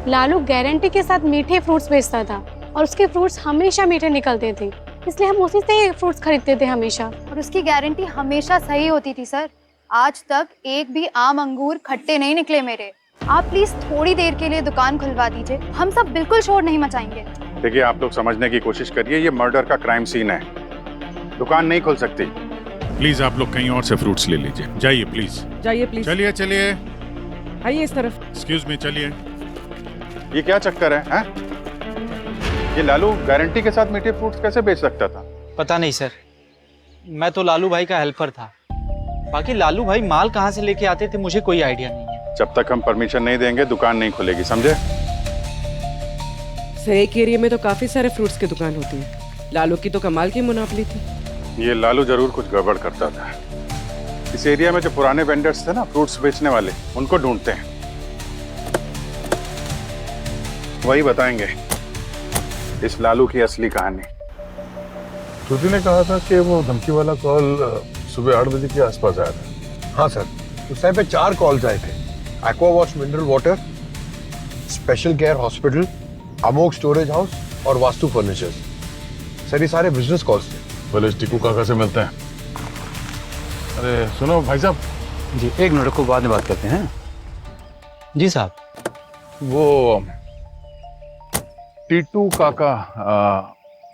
Speaker 20: लालू गारंटी के साथ मीठे फ्रूट्स बेचता था और उसके फ्रूट्स हमेशा मीठे निकलते थे, इसलिए हम उसी से ही फ्रूट्स खरीदते थे हमेशा।
Speaker 19: और उसकी गारंटी हमेशा सही होती थी सर। आज तक एक भी आम अंगूर खट्टे नहीं निकले मेरे। आप प्लीज थोड़ी देर के लिए दुकान खुलवा दीजिए, हम सब बिल्कुल शोर नहीं मचाएंगे।
Speaker 5: देखिए आप लोग समझने की कोशिश करिए, ये मर्डर का क्राइम सीन है, दुकान नहीं खुल सकती।
Speaker 9: प्लीज आप लोग कहीं और से फ्रूट्स ले लीजिए। जाइए प्लीज।
Speaker 8: जाइए प्लीज।
Speaker 5: चलिए चलिए,
Speaker 8: आइए इस तरफ।
Speaker 9: एक्सक्यूज मी, चलिए।
Speaker 5: ये क्या चक्कर है? ये लालू गारंटी के साथ मीठे फ्रूट्स कैसे बेच सकता था?
Speaker 17: पता नहीं सर, मैं तो लालू भाई का हेल्पर था। बाकी लालू भाई माल कहाँ से लेके आते थे मुझे कोई आइडिया नहीं है।
Speaker 5: जब तक हम परमिशन नहीं देंगे दुकान नहीं खुलेगी, समझे?
Speaker 8: सर एक एरिया में तो काफी सारे फ्रूट्स की दुकान होती है, लालू की तो कमाल की मुनाफली थी।
Speaker 5: ये लालू जरूर कुछ गड़बड़ करता था। इस एरिया में जो पुराने वेंडर्स थे ना फ्रूट्स बेचने वाले, उनको ढूंढते हैं, वही बताएंगे इस लालू की असली कहानी।
Speaker 6: श्रुति ने कहा था कि वो धमकी वाला कॉल सुबह 8 बजे के आसपास आया था।
Speaker 10: हाँ सर, उस टाइम पे 4 कॉल्स आए थे। Aqua wash mineral water, special care hospital, Amok storage house और वास्तु फर्नीचर्स। सर ये सारे बिजनेस कॉल्स थे।
Speaker 6: बोले टीकू काका से मिलते हैं। अरे सुनो भाई साहब
Speaker 17: जी, एक मिनट को बाद में बात करते हैं। जी साहब।
Speaker 6: वो टीटू काका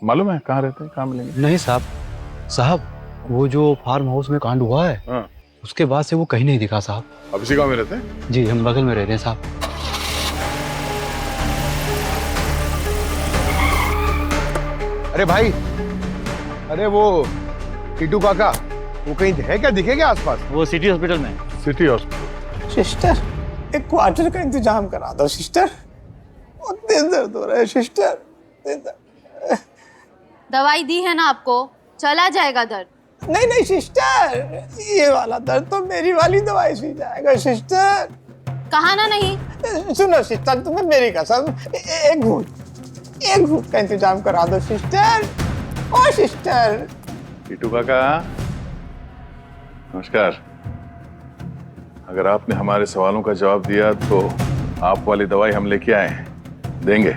Speaker 6: मालूम है कहाँ रहते हैं, कहाँ मिलेंगे?
Speaker 17: नहीं साहब, वो जो फार्म हाउस में कांड हुआ है,
Speaker 6: हाँ।
Speaker 17: उसके बाद से वो कहीं नहीं दिखा साहब।
Speaker 6: अब इसी गाँव में रहते हैं?
Speaker 17: जी हम बगल में रहते हैं साहब।
Speaker 10: अरे भाई, अरे वो टीटू काका वो कहीं है क्या, दिखे क्या आसपास?
Speaker 17: वो सिटी हॉस्पिटल में।
Speaker 6: City hospital.
Speaker 21: सिस्टर एक क्वार्टर का इंतजाम करा दो सिस्टर, बहुत तेज दर्द हो रहा है सिस्टर।
Speaker 19: दवाई दी है ना आपको, चला जाएगा दर्द।
Speaker 21: नहीं नहीं सिस्टर, ये वाला दर्द तो मेरी वाली दवाई से जाएगा सिस्टर।
Speaker 19: कहा ना नहीं।
Speaker 21: सुनो सिस्टर, तुम्हें मेरी कसम, एक घूट का इंतजाम करा दो सिस्टर। ओ सिस्टर।
Speaker 6: टीटू काका नमस्कार। अगर आपने हमारे सवालों का जवाब दिया तो आप वाली दवाई हम लेके आए हैं, देंगे?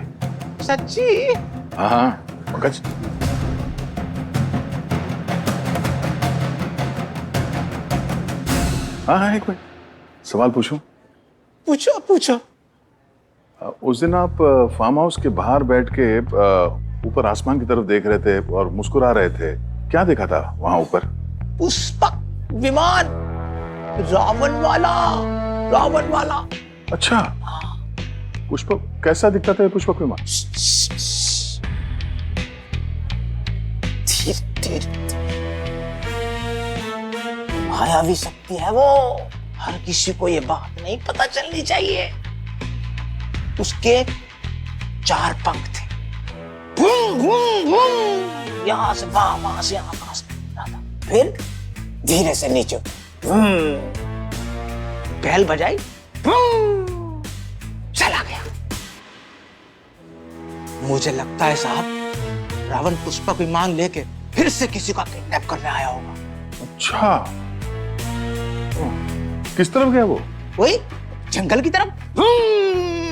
Speaker 21: सच्ची?
Speaker 6: हाँ पंकज। हाँ एक मिनट, सवाल पूछूं?
Speaker 21: पूछो।
Speaker 6: उस दिन आप फार्म हाउस के बाहर बैठ के ऊपर आसमान की तरफ देख रहे थे और मुस्कुरा रहे थे, क्या देखा था वहां ऊपर?
Speaker 21: पुष्पक विमान, रावण वाला।
Speaker 6: अच्छा, पुष्पक कैसा दिखता था पुष्पक विमान?
Speaker 21: मायावी शक्ति है वो, हर किसी को ये बात नहीं पता चलनी चाहिए। उसके 4 पंख थे, भूम भूम भूम, यहाँ से वहां से आकाश में, फिर धीरे से नीचे पहल बजाई, चला गया। मुझे लगता है साहब रावण पुष्पक विमान लेके फिर से किसी का किडनैप करने आया होगा।
Speaker 6: अच्छा, किस तरफ गया वो?
Speaker 21: वही जंगल की तरफ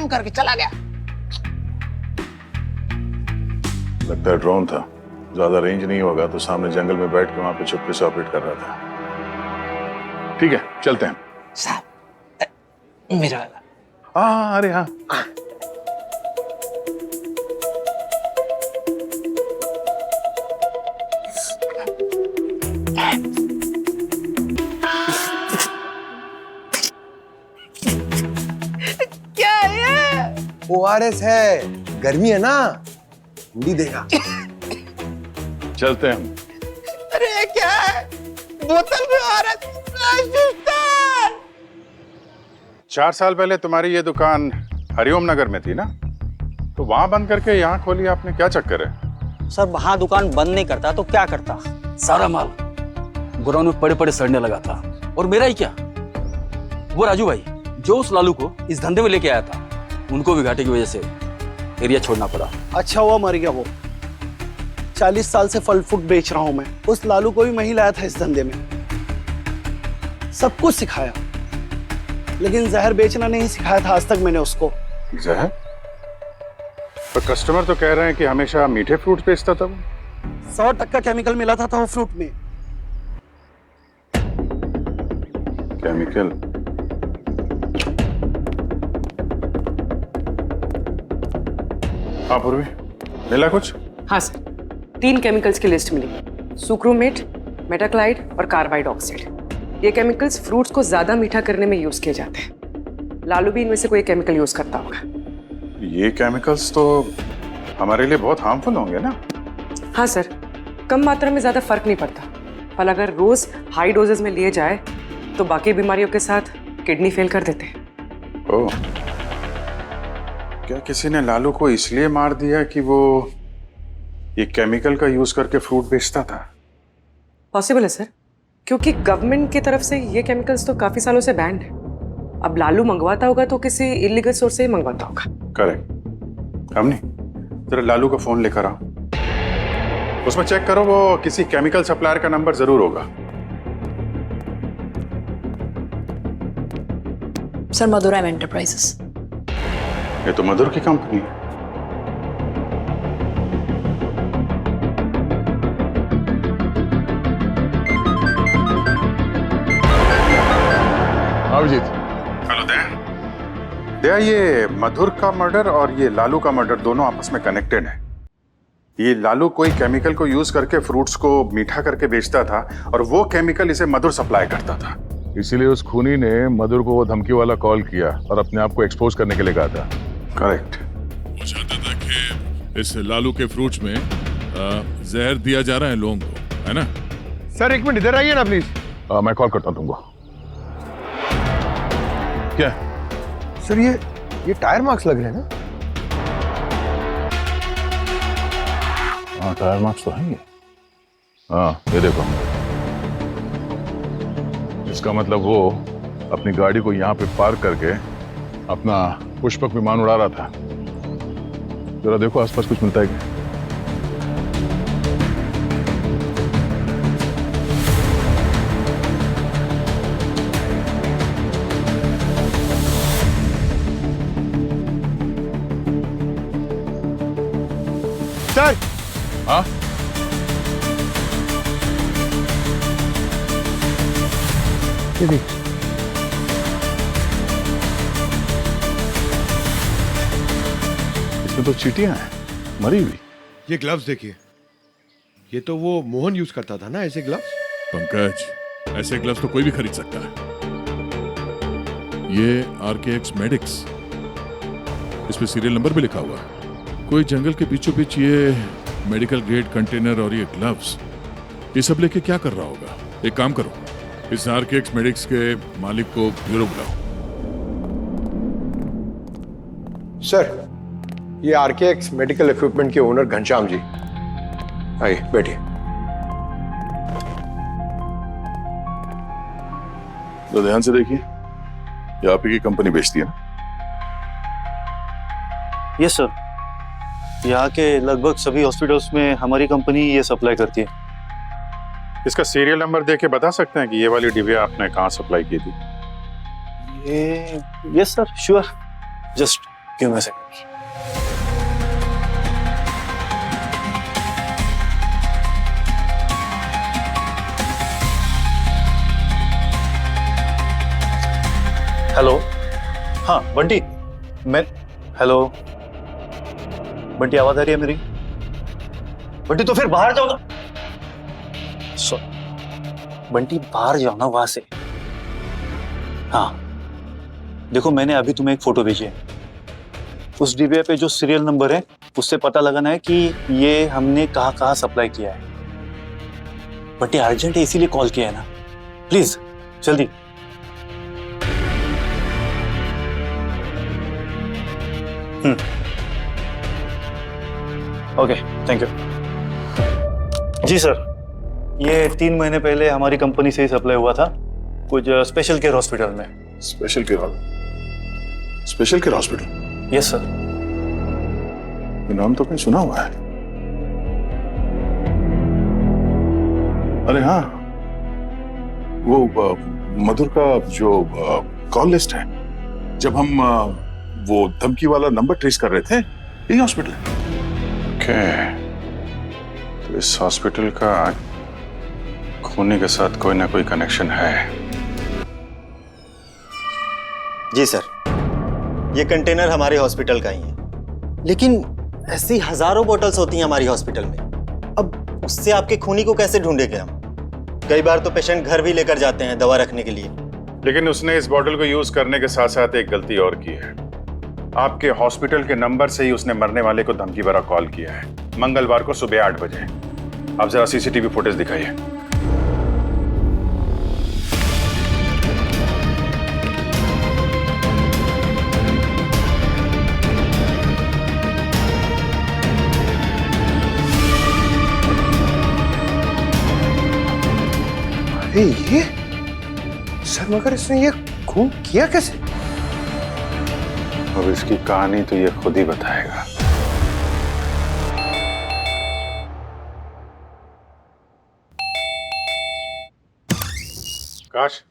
Speaker 21: करके चला गया।
Speaker 6: लगता है ड्रोन था, ज्यादा रेंज नहीं होगा तो सामने जंगल में बैठ के वहां पे चुपके से ऑपरेट कर रहा था। ठीक है चलते हैं
Speaker 21: साहब। मेरा वाला।
Speaker 6: हाँ अरे हाँ।
Speaker 21: क्या है?
Speaker 10: ORS है, गर्मी है ना, ठंडी देगा।
Speaker 6: चलते हैं हम।
Speaker 21: अरे क्या है? बोतल में औरत।
Speaker 5: 4 साल पहले तुम्हारी ये दुकान हरिओम नगर में थी ना, तो वहां बंद करके यहाँ खोली आपने, क्या चक्कर है?
Speaker 17: सर वहां दुकान बंद नहीं करता तो क्या करता?
Speaker 22: सारा माल गोदाम में पड़े पड़े सड़ने लगा था,
Speaker 3: और मेरा ही क्या, वो राजू भाई जो उस लालू को इस धंधे में लेके आया था, उनको भी घाटे की वजह से एरिया छोड़ना पड़ा।
Speaker 12: अच्छा हुआ मर गया वो। 40 साल से फल फ्रूट बेच रहा हूं मैं। उस लालू को भी मैं ही लाया था इस धंधे में, सब कुछ सिखाया, लेकिन जहर बेचना नहीं सिखाया था आज तक मैंने उसको।
Speaker 5: जहर? तो कस्टमर तो कह रहे हैं कि हमेशा मीठे फ्रूट बेचता था वो।
Speaker 12: 100% केमिकल मिला था वो फ्रूट में।
Speaker 5: केमिकल? हाँ पूर्वी, मिला कुछ?
Speaker 8: हाँ सर, 3 केमिकल्स की लिस्ट मिली, सुक्रोमेट, मेटाक्लाइड और कार्बाइड ऑक्साइड। ये केमिकल्स फ्रूट्स को ज्यादा मीठा करने में यूज किए जाते हैं। लालू भी इनमें से कोई केमिकल यूज करता होगा।
Speaker 5: ये केमिकल्स तो हमारे लिए बहुत हार्मफुल होंगे ना?
Speaker 8: हाँ सर, कम मात्रा में ज्यादा फर्क नहीं पड़ता, पर अगर रोज हाई डोजेस में लिए जाए तो बाकी बीमारियों के साथ किडनी फेल कर देते हैं।
Speaker 5: ओह, क्या किसी ने लालू को इसलिए मार दिया कि वो ये केमिकल का यूज करके फ्रूट बेचता था?
Speaker 8: पॉसिबल है सर, क्योंकि गवर्नमेंट की तरफ से ये केमिकल्स तो काफी सालों से बैंड है। अब लालू मंगवाता होगा तो किसी इलीगल सोर्स से ही मंगवाता होगा।
Speaker 5: करेक्ट। हमने जरा लालू का फोन लेकर आओ, उसमें चेक करो, वो किसी केमिकल सप्लायर का नंबर जरूर होगा।
Speaker 14: Sir, Madhuram enterprises.
Speaker 5: ये तो मधुर की कंपनी है।
Speaker 6: अभिजीत।
Speaker 5: हेलो दया। दया, ये मधुर का मर्डर और ये लालू का मर्डर दोनों आपस में कनेक्टेड है। ये लालू कोई केमिकल को यूज करके फ्रूट्स को मीठा करके बेचता था और वो केमिकल इसे मधुर सप्लाई करता था।
Speaker 6: इसीलिए उस खूनी ने मधुर को वो धमकी वाला कॉल किया और अपने आप को एक्सपोज करने के लिए कहा था।
Speaker 5: करेक्ट।
Speaker 9: वो चाहता था कि इस लालू के फ्रूट्स में जहर दिया जा रहा है लोगों को, है ना?
Speaker 6: सर एक मिनट इधर आइए ना प्लीज। मैं कॉल करता हूँ तुमको। क्या
Speaker 22: सर, ये टायर मार्क्स लग रहे हैं ना?
Speaker 6: हाँ, टायर मार्क्स तो हैं ये। हाँ, ये देखो, इसका मतलब वो अपनी गाड़ी को यहाँ पे पार्क करके अपना पुष्पक विमान उड़ा रहा था। जरा देखो आसपास कुछ मिलता है क्या?
Speaker 22: सर।
Speaker 6: हाँ?
Speaker 22: ये देखिए।
Speaker 6: इसमें तो चींटियां हैं, मरी हुई।
Speaker 22: ये ग्लव्स देखिए, ये तो वो मोहन यूज करता था ना ऐसे ग्लव्स।
Speaker 9: पंकज, ऐसे ग्लव्स तो कोई भी खरीद सकता है। ये RKX मेडिक्स, इस पे सीरियल नंबर भी लिखा हुआ है। कोई जंगल के बीचों बीच ये मेडिकल ग्रेड कंटेनर और ये ग्लव्स, ये सब लेके क्या कर रहा होगा? एक काम करो, इस RKX मेडिक्स के मालिक को ब्यूरो बुलाओ।
Speaker 22: सर, ये RKX मेडिकल इक्विपमेंट के ओनर घनश्याम जी, आइए बैठिए।
Speaker 6: तो ध्यान से देखिए, ये आप ही की कंपनी बेचती है ना?
Speaker 23: यस सर, यहाँ के लगभग सभी हॉस्पिटल्स में हमारी कंपनी ये सप्लाई करती है।
Speaker 5: इसका सीरियल नंबर देख के बता सकते हैं कि ये वाली डिबिया आपने कहाँ सप्लाई की थी?
Speaker 23: ये yes sir, sure, just give me a second. Hello, हाँ बंटी, मैं, हेलो बंटी, आवाज आ रही है मेरी? बंटी तो फिर बाहर जाओ ना। बंटी बाहर जाओ ना वहां से। हाँ देखो, मैंने अभी तुम्हें एक फोटो भेजी है। उस डिब्बे पे जो सीरियल नंबर है उससे पता लगाना है कि ये हमने कहाँ कहाँ सप्लाई किया है। बंटी अर्जेंट है इसीलिए कॉल किया है ना, प्लीज जल्दी। Okay, thank you. जी सर, ये 3 महीने पहले हमारी कंपनी से ही सप्लाई हुआ था कुछ स्पेशल केयर हॉस्पिटल में।
Speaker 6: Special care hospital?
Speaker 23: Yes sir.
Speaker 6: ये नाम तो कहीं सुना हुआ है। अरे हाँ, वो मधुर का जो कॉल लिस्ट है, जब हम वो धमकी वाला नंबर ट्रेस कर रहे थे, यही हॉस्पिटल है।
Speaker 5: ओके, तो इस हॉस्पिटल का खूनी के साथ कोई ना कोई कनेक्शन है।
Speaker 1: जी सर, ये कंटेनर हमारे हॉस्पिटल का ही है, लेकिन ऐसी हजारों बोतल्स होती हैं हमारी हॉस्पिटल में। अब उससे आपके खूनी को कैसे ढूंढेंगे हम? कई बार तो पेशेंट घर भी लेकर जाते हैं दवा रखने के लिए।
Speaker 5: लेकिन उसने इस बॉटल को यूज करने के साथ साथ एक गलती और की है। आपके हॉस्पिटल के नंबर से ही उसने मरने वाले को धमकी भरा कॉल किया है, मंगलवार को सुबह 8 बजे। आप जरा सीसीटीवी फुटेज दिखाइए।
Speaker 10: ये सर, मगर इसने ये खून किया कैसे?
Speaker 5: अब इसकी कहानी तो ये खुद ही बताएगा। काश,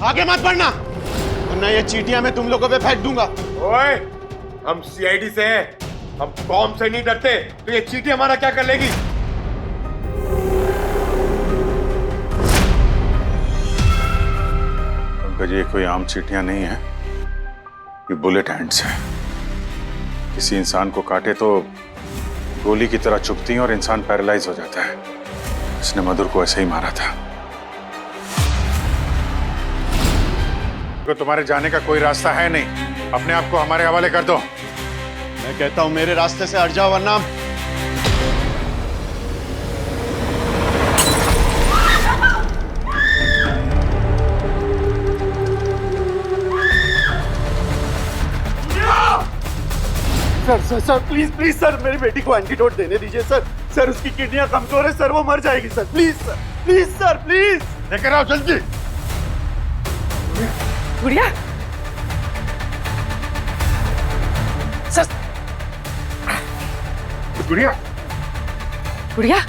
Speaker 7: आगे मत बढ़ना, वरना ये चीटियां मैं तुम लोगों पे फेंक दूंगा।
Speaker 22: ओए, हम सीआईडी से हैं, हम कॉम से नहीं डरते, तो ये चीटी हमारा क्या कर लेगी?
Speaker 5: पंकज, ये कोई आम चींटियां नहीं है, ये बुलेट हैंड्स हैं। किसी इंसान को काटे तो गोली की तरह चुभती हैं और इंसान पैरालाइज हो जाता है। इसने मधुर को ऐसे ही मारा था। तो तुम्हारे जाने का कोई रास्ता है नहीं, अपने आप को हमारे हवाले कर दो।
Speaker 7: मैं कहता हूं मेरे रास्ते से हट जाओ, वरना
Speaker 22: सर प्लीज प्लीज सर, मेरी बेटी को एंटीडोट देने दीजिए सर। सर, उसकी किडनियां कमजोर है सर, वो मर जाएगी sir. Please sir, please sir, please लेकर आओ जल्दी।
Speaker 8: गुड़िया, सर,
Speaker 22: गुड़िया,
Speaker 8: गुड़िया,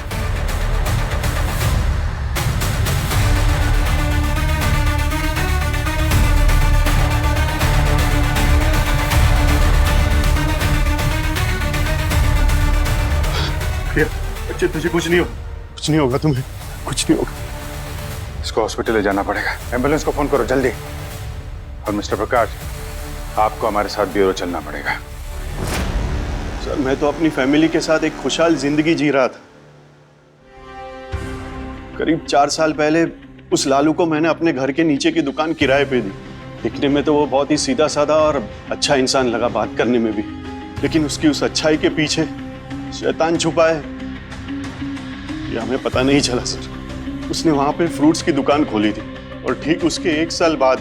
Speaker 22: बच्चे तुझे कुछ नहीं हो,
Speaker 7: कुछ नहीं होगा, तुम्हें कुछ नहीं होगा।
Speaker 5: इसको हॉस्पिटल ले जाना पड़ेगा। एम्बुलेंस को फोन करो जल्दी। और मिस्टर प्रकाश, आपको हमारे साथ ब्यूरो चलना पड़ेगा।
Speaker 7: सर, मैं तो अपनी फैमिली के साथ एक खुशहाल जिंदगी जी रहा था। करीब 4 साल पहले उस लालू को मैंने अपने घर के नीचे की दुकान किराए पे दी। दिखने में तो वो बहुत ही सीधा साधा और अच्छा इंसान लगा, बात करने में भी। लेकिन उसकी उस अच्छाई के पीछे शैतान छुपा है, ये हमें पता नहीं चला सर। उसने वहां पे फ्रूट्स की दुकान खोली थी और ठीक उसके 1 साल बाद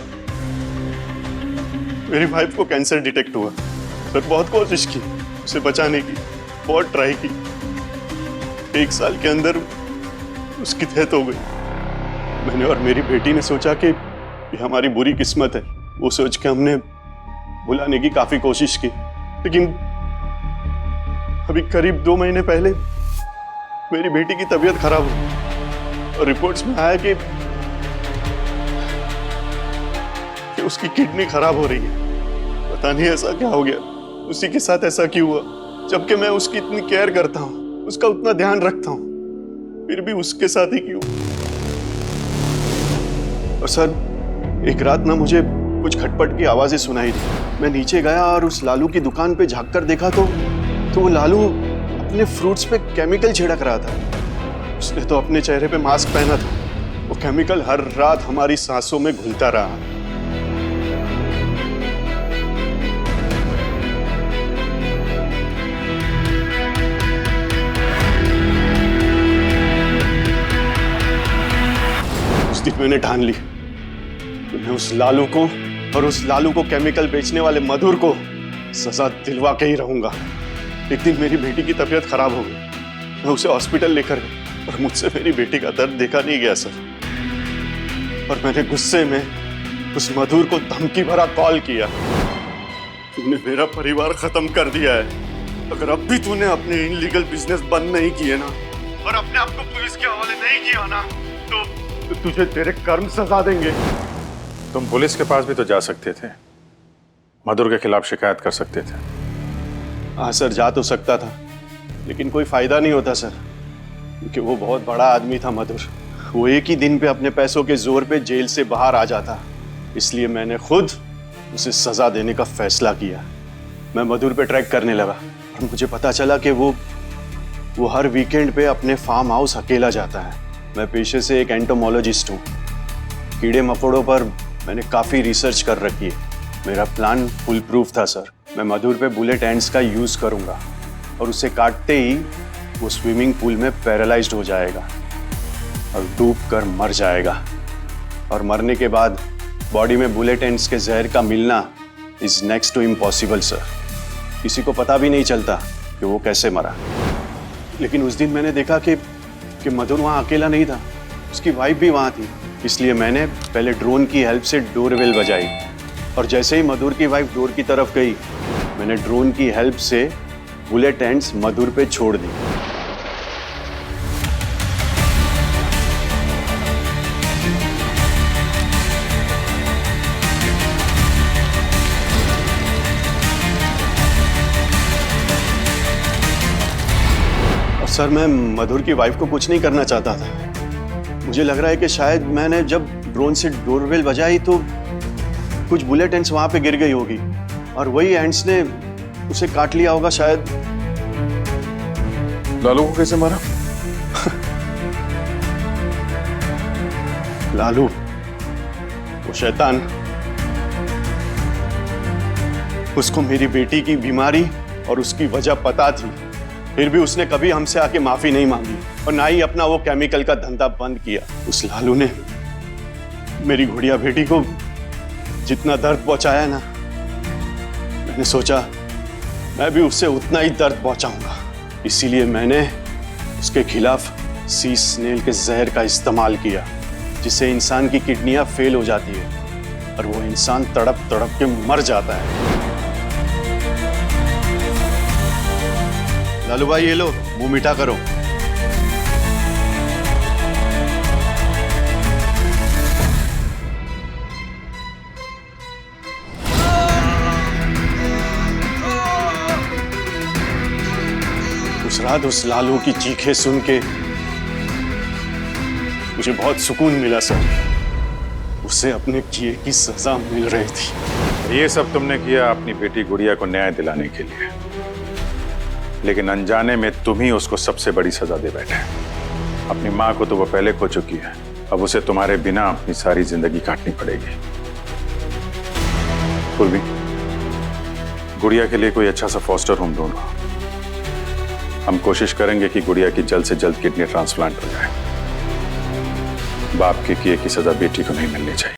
Speaker 7: मेरी वाइफ को कैंसर डिटेक्ट हुआ। सर, बहुत कोशिश की उसे बचाने की, बहुत ट्राई की। 1 साल के अंदर उसकी डेथ हो गई। मैंने और मेरी बेटी ने सोचा कि ये हमारी बुरी किस्मत है। वो सोच के हमने बुलाने की काफी कोशिश की, लेकिन अभी करीब 2 महीने पहले मेरी बेटी की तबीयत खराब हुई और रिपोर्ट्स में आया कि उसकी किडनी खराब हो रही है। पता नहीं ऐसा क्या हो गया, उसी के साथ ऐसा क्यों हुआ, जबकि मैं उसकी इतनी केयर करता हूँ, उसका उतना ध्यान रखता हूँ, फिर भी उसके साथ ही क्यों। और सर, एक रात ना मुझे कुछ खटपट की आवाजें सुनाई दी। मैं नीचे गया और उस लालू की दुकान पे झांक कर देखा तो वो लालू अपने फ्रूट्स पे केमिकल छिड़क रहा था। उसने तो अपने चेहरे पे मास्क पहना था। वो केमिकल हर रात हमारी सांसों में घुलता रहा। उस दिन मैंने ठान ली कि मैं उस लालू को और उस लालू को केमिकल बेचने वाले मधुर को सजा दिलवा के ही रहूंगा। एक दिन मेरी बेटी की तबीयत खराब हो गई। मैं उसे हॉस्पिटल लेकर गया। और मुझसे मेरी बेटी का दर्द देखा नहीं गया सर। और मैंने गुस्से में उस मधुर को धमकी भरा कॉल किया। तूने मेरा परिवार खत्म कर दिया है। अगर अब भी तूने अपने इनलीगल बिजनेस बंद नहीं किए ना और अपने आप को पुलिस के हवाले नहीं किया ना तो तुझे तेरे कर्म सजा देंगे।
Speaker 5: तुम पुलिस के पास भी तो जा सकते थे, मधुर के खिलाफ शिकायत कर सकते थे।
Speaker 7: हाँ सर, जा तो सकता था, लेकिन कोई फायदा नहीं होता सर, क्योंकि वो बहुत बड़ा आदमी था मधुर। वो एक ही दिन पे अपने पैसों के जोर पे जेल से बाहर आ जाता। इसलिए मैंने खुद उसे सजा देने का फैसला किया। मैं मधुर पे ट्रैक करने लगा और मुझे पता चला कि वो हर वीकेंड पे अपने फार्म हाउस अकेला जाता है। मैं पेशे से एक एंटोमोलॉजिस्ट हूँ। कीड़े मकोड़ों पर मैंने काफ़ी रिसर्च कर रखी है। मेरा प्लान फुल प्रूफ था सर। मैं मधुर पे बुलेट एंड्स का यूज़ करूँगा और उसे काटते ही वो स्विमिंग पूल में पैरालाइज्ड हो जाएगा और डूब कर मर जाएगा। और मरने के बाद बॉडी में बुलेट एंड्स के जहर का मिलना is next to impossible sir. किसी को पता भी नहीं चलता कि वो कैसे मरा। लेकिन उस दिन मैंने देखा कि मधुर वहाँ अकेला नहीं था, उसकी वाइफ भी वहाँ थी। इसलिए मैंने पहले ड्रोन की हेल्प से डोरबेल बजाई और जैसे ही मधुर की वाइफ डोर की तरफ गई, मैंने ड्रोन की हेल्प से बुलेट एंड्स मधुर पे छोड़ दी। और सर, मैं मधुर की वाइफ को कुछ नहीं करना चाहता था। मुझे लग रहा है कि शायद मैंने जब ड्रोन से डोरबेल बजाई तो कुछ बुलेट एंड्स वहां पे गिर गई होगी और वही एंड्स ने उसे काट लिया होगा शायद।
Speaker 6: लालू को कैसे मारा?
Speaker 7: लालू, वो शैतान, उसको मेरी बेटी की बीमारी और उसकी वजह पता थी, फिर भी उसने कभी हमसे आके माफी नहीं मांगी और ना ही अपना वो केमिकल का धंधा बंद किया। उस लालू ने मेरी गुड़िया बेटी को जितना दर्द पहुंचाया ना, मैंने सोचा मैं भी उससे उतना ही दर्द पहुंचाऊंगा। इसीलिए मैंने उसके खिलाफ सी स्नेल के जहर का इस्तेमाल किया, जिससे इंसान की किडनियां फेल हो जाती है और वो इंसान तड़प तड़प के मर जाता है। लालू भाई, ये लो, मुंह मीठा करो। उस रात उस लालू की चीखें सुन के मुझे बहुत सुकून मिला सर। उसे अपने किए की सजा मिल रही थी।
Speaker 5: ये सब तुमने किया अपनी बेटी गुड़िया को न्याय दिलाने के लिए, लेकिन अनजाने में तुम ही उसको सबसे बड़ी सजा दे बैठे। अपनी माँ को तो वो पहले खो चुकी है, अब उसे तुम्हारे बिना अपनी सारी जिंदगी काटनी पड़ेगी। पूर्वी, गुड़िया के लिए कोई अच्छा सा फॉस्टर होम ढूंढो। हम कोशिश करेंगे कि गुड़िया की जल्द से जल्द किडनी ट्रांसप्लांट हो जाए। बाप के किए की सजा बेटी को नहीं मिलनी चाहिए।